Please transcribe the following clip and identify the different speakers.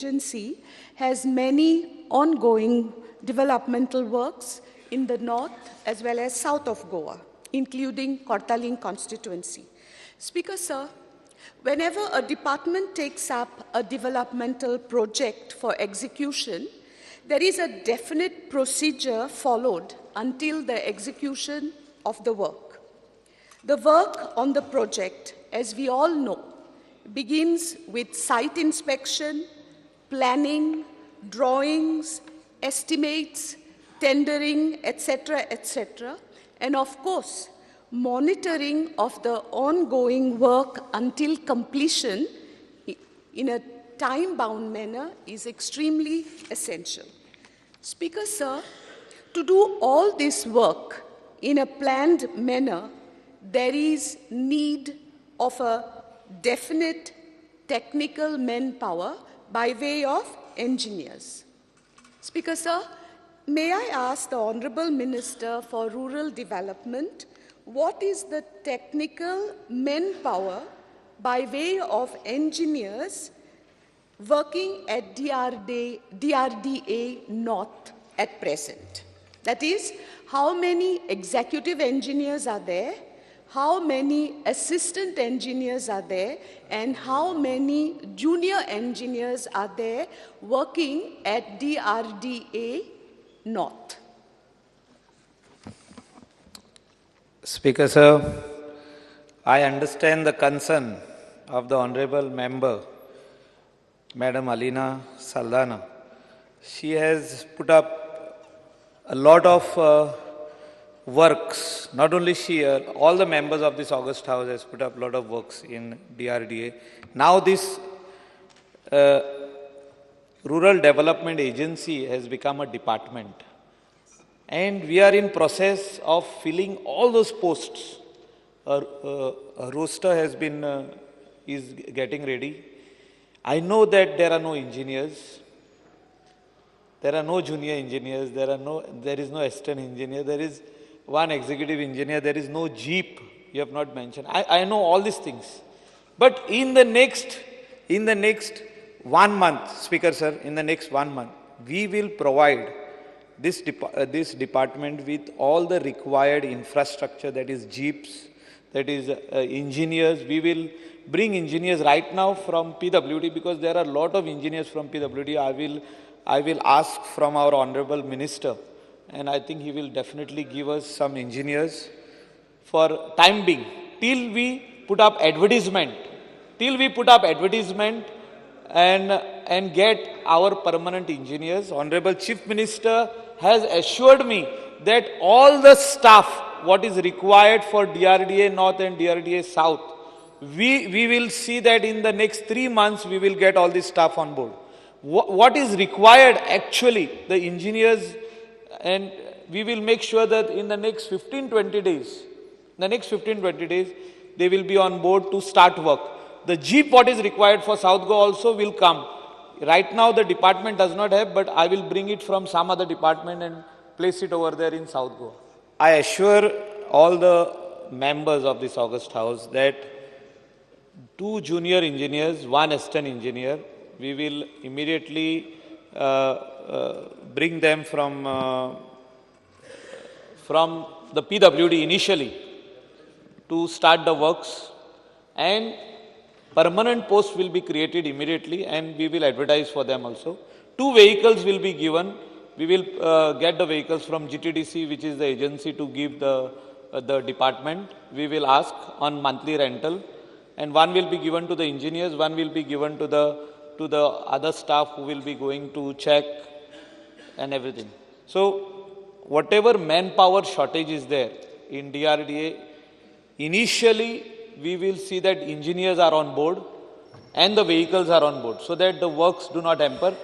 Speaker 1: agency has many ongoing developmental works in the north as well as south of Goa, including Kortaling constituency. Speaker, sir, whenever a department takes up a developmental project for execution, there is a definite procedure followed until the execution of the work. The work on the project, as we all know, begins with site inspection, planning, drawings, estimates, tendering, etc., etc., and of course, monitoring of the ongoing work until completion in a time-bound manner is extremely essential. Speaker, sir, to do all this work in a planned manner, there is need of a definite technical manpower by way of engineers. Speaker, sir, may I ask the Honorable Minister for Rural Development, what is the technical manpower by way of engineers working at DRDA North at present? That is, how many executive engineers are there, how many assistant engineers are there, and how many junior engineers are there working at DRDA North?
Speaker 2: Speaker, sir, I understand the concern of the Honorable Member, Madam Alina Saldana. She has put up a lot of works, not only she, all the members of this August House has put up a lot of works in DRDA. Now this Rural Development Agency has become a department. And we are in process of filling all those posts. A roster has been, is getting ready. I know that there are no engineers. There are no junior engineers. There is no assistant engineer. There is one executive engineer, there is no jeep, you have not mentioned. I know all these things. But in the next 1 month, Speaker sir, in the next 1 month, we will provide this department with all the required infrastructure, that is jeeps, that is engineers. We will bring engineers right now from PWD because there are a lot of engineers from PWD. I will ask from our Honorable Minister, and I think he will definitely give us some engineers for time being, till we put up advertisement, and get our permanent engineers. Honorable Chief Minister has assured me that all the staff, what is required for DRDA North and DRDA South, we will see that in the next 3 months we will get all this staff on board. What is required actually, the engineers, and we will make sure that in the next 15-20 days, they will be on board to start work. The jeep what is required for South Goa also will come. Right now the department does not have, but I will bring it from some other department and place it over there in South Goa. I assure all the members of this August House that 2 junior engineers, 1 assistant engineer, we will immediately bring them from the PWD initially to start the works, and permanent posts will be created immediately, and we will advertise for them also. 2 vehicles will be given. We will get the vehicles from GTDC, which is the agency to give the department. We will ask on monthly rental, and 1 will be given to the engineers, 1 will be given to the other staff who will be going to check and everything. So whatever manpower shortage is there in DRDA, initially we will see that engineers are on board and the vehicles are on board so that the works do not hamper.